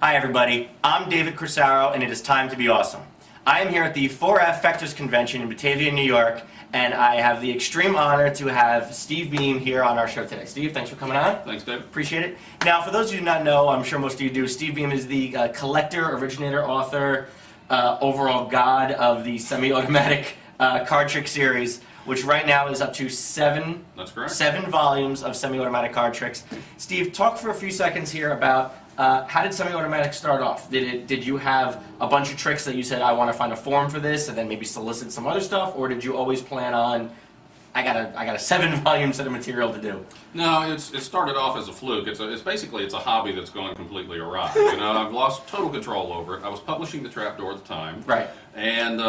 Hi everybody, I'm David Crisaro and it is time to be awesome. I am here at the 4F Vectors Convention in Batavia, New York, and I have the extreme honor to have Steve Beam here on our show today. Steve, thanks for coming on. Thanks, Dave. Appreciate it. Now, for those of you who do not know, I'm sure most of you do, Steve Beam is the collector, originator, author, overall god of the semi-automatic card trick series, which right now is up to seven volumes of semi-automatic card tricks. Steve, talk for a few seconds here about how did semi-automatic start off? Did you have a bunch of tricks that you said, I want to find a form for this, and then maybe solicit some other stuff, or did you always plan on, I got a 7 volume set of material to do? No, it started off as a fluke. It's basically a hobby that's gone completely awry. You know, I've lost total control over it. I was publishing the Trapdoor at the time, right? And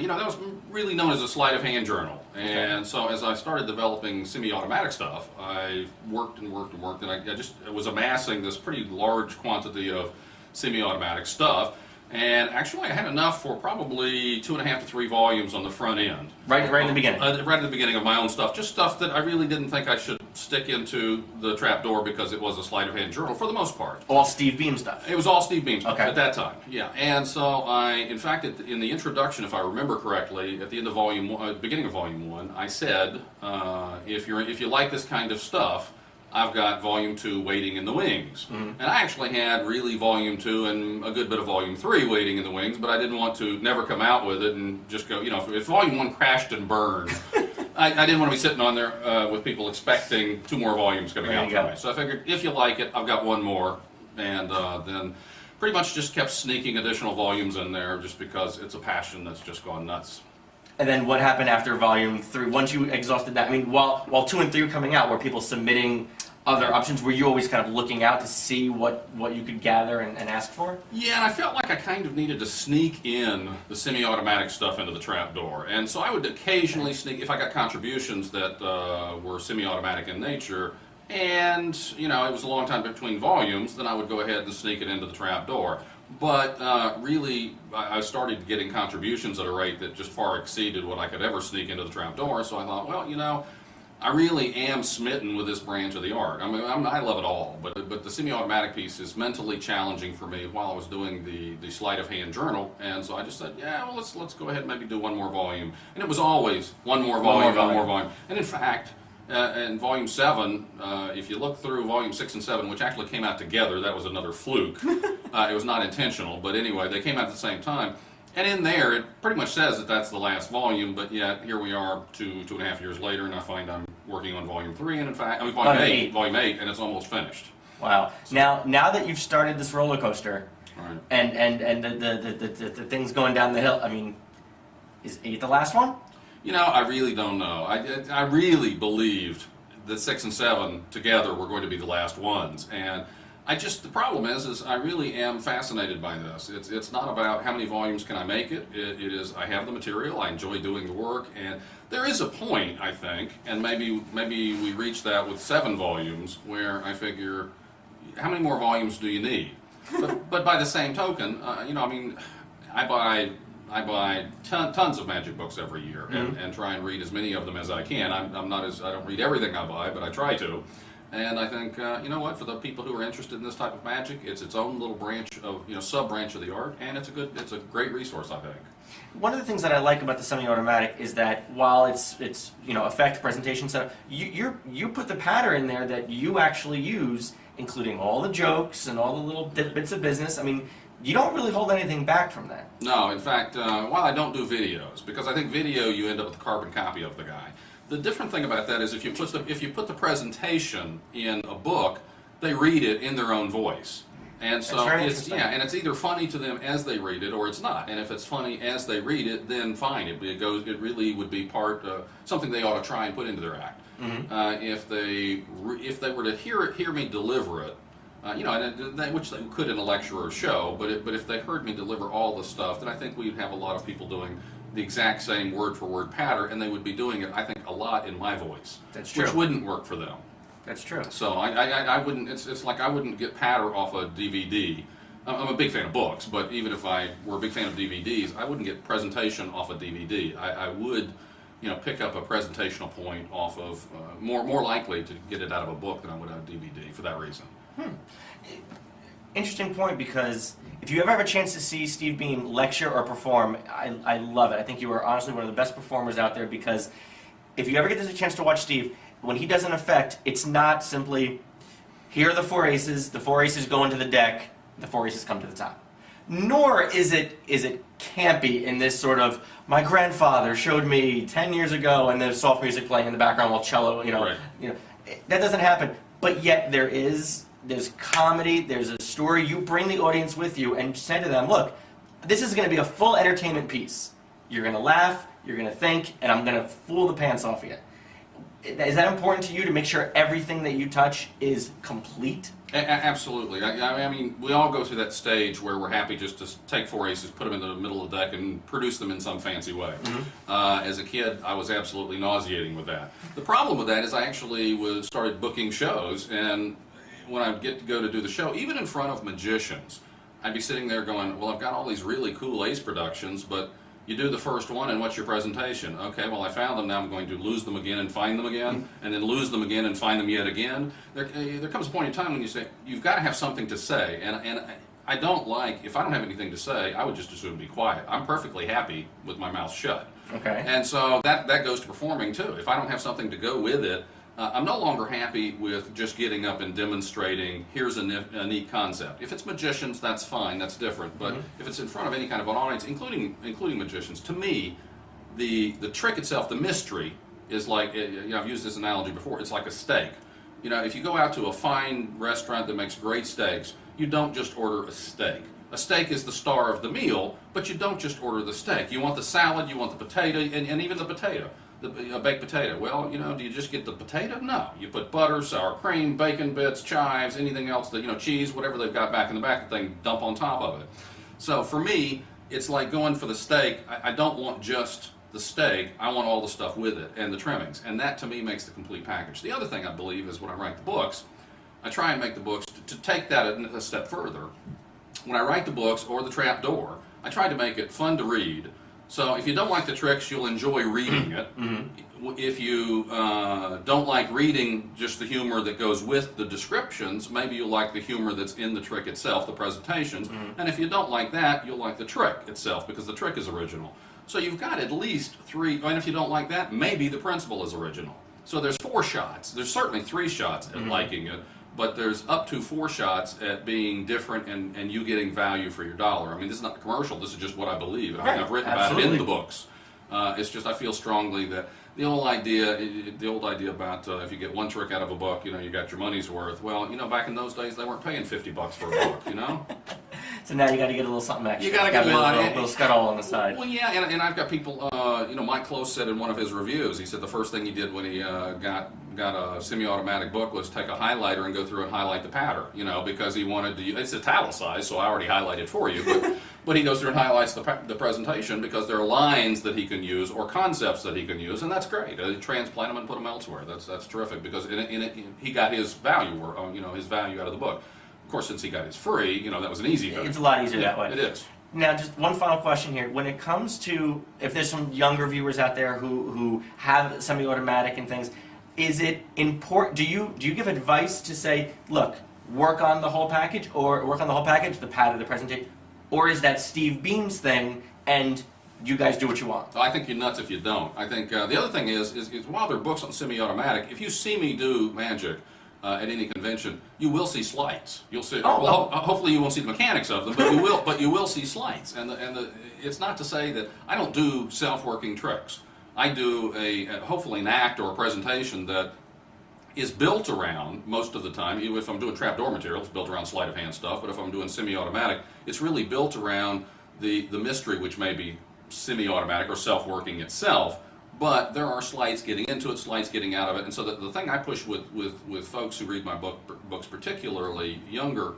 you know, that was really known as a sleight of hand journal. And so as I started developing semi-automatic stuff, I worked and worked and worked, and I just was amassing this pretty large quantity of semi-automatic stuff. And actually, I had enough for probably 2.5 to 3 volumes on the front end. Right in the beginning. Right at the beginning of my own stuff, just stuff that I really didn't think I should stick into the Trapdoor because it was a sleight of hand journal for the most part. All Steve Beam stuff. It was all Steve Beam stuff at that time. Yeah, and so in fact, in the introduction, if I remember correctly, at the end of volume one, beginning of volume 1, I said, if you like this kind of stuff, I've got volume 2 waiting in the wings. And I actually had really volume 2 and a good bit of volume 3 waiting in the wings, but I didn't want to never come out with it and just go, you know, if volume 1 crashed and burned, I didn't want to be sitting on there with people expecting 2 more volumes coming out from me. So I figured, if you like it, I've got 1 more, and then pretty much just kept sneaking additional volumes in there just because it's a passion that's just gone nuts. And then what happened after volume 3? Once you exhausted that, I mean, while 2 and 3 were coming out, were people submitting other options? Were you always kind of looking out to see what you could gather and ask for? Yeah, and I felt like I kind of needed to sneak in the semi-automatic stuff into the Trapdoor. And so I would occasionally sneak, if I got contributions that were semi-automatic in nature, and, you know, it was a long time between volumes, then I would go ahead and sneak it into the Trapdoor. But really, I started getting contributions at a rate that just far exceeded what I could ever sneak into the Trapdoor, so I thought, well, you know, I really am smitten with this branch of the art. I mean, I love it all, but the semi-automatic piece is mentally challenging for me while I was doing the sleight of hand journal, and so I just said, yeah, well, let's go ahead and maybe do 1 more volume. And it was always 1 more volume, 1 more volume. And in fact, in volume 7, if you look through volume 6 and 7, which actually came out together, that was another fluke. It was not intentional, but anyway, they came out at the same time. And in there, it pretty much says that that's the last volume, but yet here we are 2.5 years later, and I find I'm working on volume 3, and in fact, I mean volume 8, and it's almost finished. Wow. Now that you've started this roller coaster, right, and the things going down the hill, I mean, is 8 the last one? You know, I really don't know. I really believed that 6 and 7 together were going to be the last ones, and the problem is I really am fascinated by this. It's not about how many volumes can I make it. It is, I have the material, I enjoy doing the work, and there is a point, I think, and maybe we reach that with 7 volumes, where I figure, how many more volumes do you need? But by the same token, you know, I mean, I buy tons of magic books every year, and try and read as many of them as I can. I don't read everything I buy, but I try to. And I think, you know what, for the people who are interested in this type of magic, it's its own little branch of, you know, sub-branch of the art, and it's a great resource, I think. One of the things that I like about the semi-automatic is that while it's you know, effect, presentation stuff, you put the patter in there that you actually use, including all the jokes and all the little bits of business. I mean, you don't really hold anything back from that. No, in fact, while I don't do videos, because I think video you end up with a carbon copy of the guy. The different thing about that is if you put the presentation in a book, they read it in their own voice. And so and it's either funny to them as they read it or it's not. And if it's funny as they read it, then fine. It really would be something they ought to try and put into their act. If they were to hear me deliver it, you know, which they could in a lecture or show, but if they heard me deliver all the stuff, then I think we'd have a lot of people doing the exact same word-for-word pattern, and they would be doing it, I think, a lot in my voice. That's true. Which wouldn't work for them. That's true. So I wouldn't. It's like I wouldn't get patter off a DVD. I'm a big fan of books, but even if I were a big fan of DVDs, I wouldn't get presentation off a DVD. I would, you know, pick up a presentational point off of more likely to get it out of a book than I would out of a DVD for that reason. interesting point, because if you ever have a chance to see Steve Beam lecture or perform, I love it. I think you are honestly one of the best performers out there, because if you ever get a chance to watch Steve, when he does an effect, it's not simply, here are the 4 aces go into the deck, the 4 aces come to the top. Nor is it campy in this sort of, my grandfather showed me 10 years ago, and there's soft music playing in the background while cello, Right. that doesn't happen. But yet there's comedy, there's a story. You bring the audience with you and say to them, look, this is going to be a full entertainment piece. You're going to laugh, you're going to think, and I'm going to fool the pants off of you. Is that important to you, to make sure everything that you touch is complete? Absolutely. I mean, we all go through that stage where we're happy just to take 4 aces, put them in the middle of the deck, and produce them in some fancy way. As a kid, I was absolutely nauseating with that. The problem with that is I actually started booking shows, and when I would get to go to do the show, even in front of magicians, I'd be sitting there going, well, I've got all these really cool ace productions, but you do the first one, and what's your presentation? Okay, well, I found them, now I'm going to lose them again and find them again, and then lose them again and find them yet again. There comes a point in time when you say, you've got to have something to say, and I don't like, if I don't have anything to say, I would just as soon be quiet. I'm perfectly happy with my mouth shut. Okay. And so that goes to performing, too. If I don't have something to go with it, I'm no longer happy with just getting up and demonstrating, here's a neat concept. If it's magicians, that's fine, that's different. But if it's in front of any kind of an audience, including magicians, to me, the trick itself, the mystery, is like, I've used this analogy before, it's like a steak. If you go out to a fine restaurant that makes great steaks, you don't just order a steak. A steak is the star of the meal, but you don't just order the steak. You want the salad, you want the potato, and even the potato. A baked potato. Well, do you just get the potato? No. You put butter, sour cream, bacon bits, chives, anything else that, cheese, whatever they've got back in the back, the thing, dump on top of it. So for me, it's like going for the steak. I don't want just the steak. I want all the stuff with it and the trimmings. And that, to me, makes the complete package. The other thing I believe is when I write the books, I try and make the books, to take that a step further, when I write the books or the trap door, I try to make it fun to read. So if you don't like the tricks, you'll enjoy reading it. If you don't like reading just the humor that goes with the descriptions, maybe you'll like the humor that's in the trick itself, the presentations. And if you don't like that, you'll like the trick itself, because the trick is original. So you've got at least 3, and if you don't like that, maybe the principle is original. So there's 4 shots. There's certainly 3 shots at liking it, but there's up to 4 shots at being different and you getting value for your dollar. I mean, this is not a commercial, this is just what I believe. Right. I've written about it in the books. It's just I feel strongly that the old idea about if you get 1 trick out of a book, you got your money's worth. Well, back in those days, they weren't paying $50 for a book, So now you got to get a little something extra. You got to get a little scuttle on the side. Well, yeah, and I've got people. Mike Close said in one of his reviews, he said the first thing he did when he got a semi-automatic book was take a highlighter and go through and highlight the pattern. Because he wanted to. It's italicized, so I already highlighted for you. But he goes through and highlights the presentation because there are lines that he can use or concepts that he can use, and that's great. Transplant them and put them elsewhere. That's terrific because in it he got his value, or his value out of the book. Of course, since he got his free, that was an easy thing. It's a lot easier that way. It is. Now, just one final question here. When it comes to, if there's some younger viewers out there who have semi-automatic and things, is it important, do you give advice to say, look, work on the whole package, the pattern, the presentation, or is that Steve Beam's thing, and you guys do what you want? I think you're nuts if you don't. I think the other thing is while there are books on semi-automatic, if you see me do magic, at any convention, you will see slides. You'll see. Hopefully, you won't see the mechanics of them, but you will. But you will see slides. And it's not to say that I don't do self-working tricks. I do hopefully an act or a presentation that is built around most of the time. Even if I'm doing trapdoor material, it's built around sleight of hand stuff. But if I'm doing semi-automatic, it's really built around the mystery, which may be semi-automatic or self-working itself. But there are slides getting into it, slides getting out of it, and so the thing I push with folks who read my books, particularly younger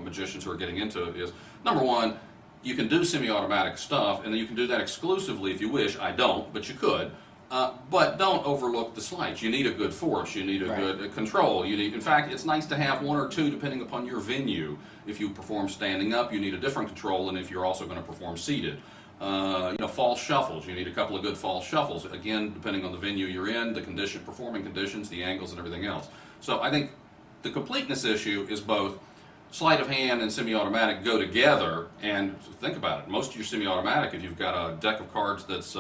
magicians who are getting into it, is number one, you can do semi-automatic stuff, and you can do that exclusively if you wish. I don't, but you could. But don't overlook the slides. You need a good force. You need a good control. In fact, it's nice to have 1 or 2 depending upon your venue. If you perform standing up, you need a different control than if you're also going to perform seated. False shuffles. You need a couple of good false shuffles. Again, depending on the venue you're in, the performing conditions, the angles, and everything else. So I think the completeness issue is both sleight of hand and semi-automatic go together, and think about it. Most of your semi-automatic, if you've got a deck of cards that's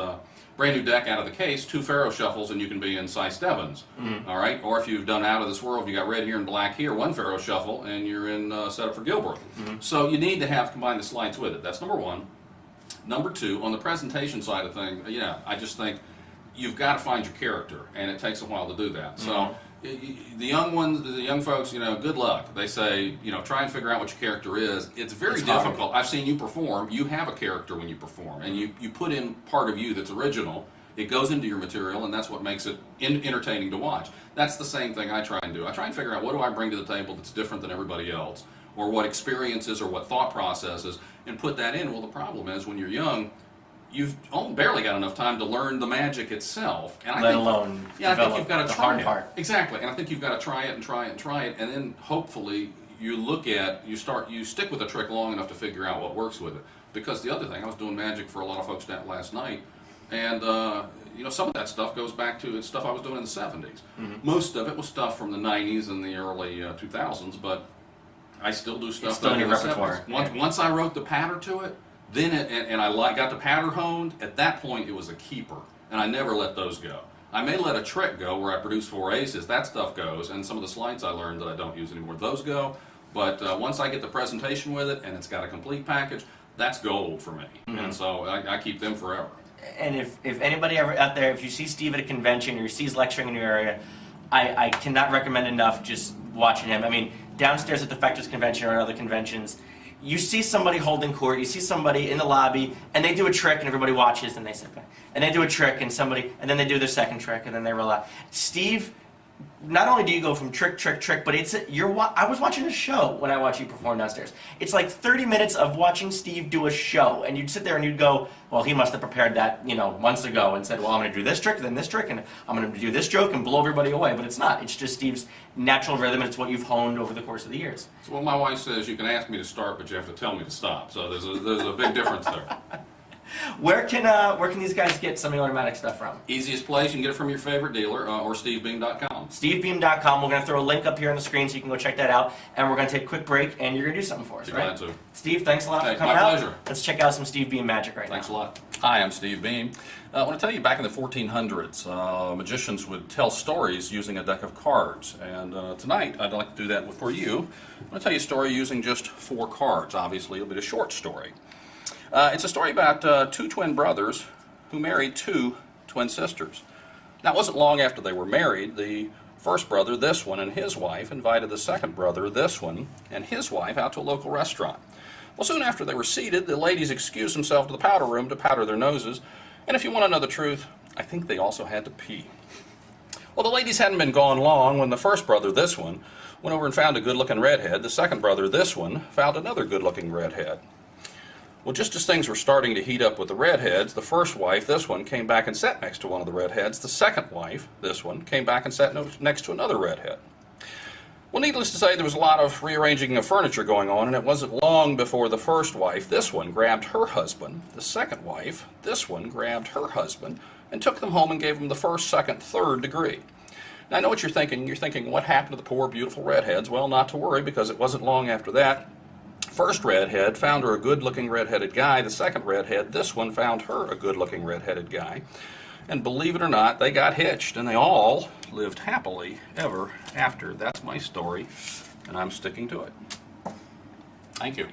brand new deck out of the case, 2 Pharaoh shuffles and you can be in Cy Stebbins. All right, or if you've done Out of This World, you got red here and black here, 1 Pharaoh shuffle, and you're in set up for Gilbert. So you need to have combine the sleights with it. That's number one. Number two, on the presentation side of things, yeah, I just think you've got to find your character, and it takes a while to do that. So the young ones, the young folks, good luck. They say, try and figure out what your character is. It's very difficult. I've seen you perform. You have a character when you perform, and you put in part of you that's original. It goes into your material, and that's what makes it entertaining to watch. That's the same thing I try and do. I try and figure out what do I bring to the table that's different than everybody else, or what experiences or what thought processes, and put that in. Well, the problem is when you're young, you've barely got enough time to learn the magic itself. And I think you've got to try it. Part. Exactly, and I think you've got to try it and try it and try it, and then hopefully you stick with a trick long enough to figure out what works with it. Because the other thing, I was doing magic for a lot of folks last night, and some of that stuff goes back to stuff I was doing in the 70s. Most of it was stuff from the 90s and the early 2000s, but I still do stuff still in your repertoire. Once I wrote the pattern to it, then I got the pattern honed. At that point, it was a keeper, and I never let those go. I may let a trick go where I produce 4 aces. That stuff goes, and some of the sleights I learned that I don't use anymore, those go. But once I get the presentation with it, and it's got a complete package, that's gold for me. And so I keep them forever. And if anybody ever out there, if you see Steve at a convention or he's lecturing in your area, I cannot recommend enough just watching him. I mean, downstairs at the Fectors Convention or other conventions, you see somebody holding court, you see somebody in the lobby, and they do a trick and everybody watches and they sit back. And they do a trick and then they do their second trick and then they relax. Steve, not only do you go from trick, but I was watching a show when I watched you perform downstairs. It's like 30 minutes of watching Steve do a show, and you'd sit there and you'd go, well, he must have prepared that, months ago and said, well, I'm going to do this trick, then this trick, and I'm going to do this joke and blow everybody away. But it's not. It's just Steve's natural rhythm, and it's what you've honed over the course of the years. So what my wife says, you can ask me to start, but you have to tell me to stop. So there's a big difference there. Where can these guys get semi-automatic stuff from? Easiest place, you can get it from your favorite dealer or stevebeam.com. stevebeam.com. We're going to throw a link up here on the screen so you can go check that out. And we're going to take a quick break, and you're going to do something for us, right? Glad to. Steve, thanks a lot for coming out. My pleasure. Let's check out some Steve Beam magic right Thanks now. Thanks a lot. Hi, I'm Steve Beam. I want to tell you, back in the 1400s, magicians would tell stories using a deck of cards. And tonight, I'd like to do that for you. I'm going to tell you a story using just 4 cards. Obviously, it'll be a short story. It's a story about 2 twin brothers who married 2 twin sisters. Now, it wasn't long after they were married, the first brother, this one, and his wife invited the second brother, this one, and his wife out to a local restaurant. Well, soon after they were seated, the ladies excused themselves to the powder room to powder their noses, and if you want to know the truth, I think they also had to pee. Well, the ladies hadn't been gone long when the first brother, this one, went over and found a good-looking redhead. The second brother, this one, found another good-looking redhead. Well, just as things were starting to heat up with the redheads, the first wife, this one, came back and sat next to one of the redheads. The second wife, this one, came back and sat next to another redhead. Well, needless to say, there was a lot of rearranging of furniture going on, and it wasn't long before the first wife, this one, grabbed her husband. The second wife, this one, grabbed her husband and took them home and gave them the first, second, third degree. Now, I know what you're thinking. You're thinking, what happened to the poor, beautiful redheads? Well, not to worry, because it wasn't long after that. First redhead found her a good-looking redheaded guy. The second redhead, this one, found her a good-looking redheaded guy. And believe it or not, they got hitched, and they all lived happily ever after. That's my story, and I'm sticking to it. Thank you.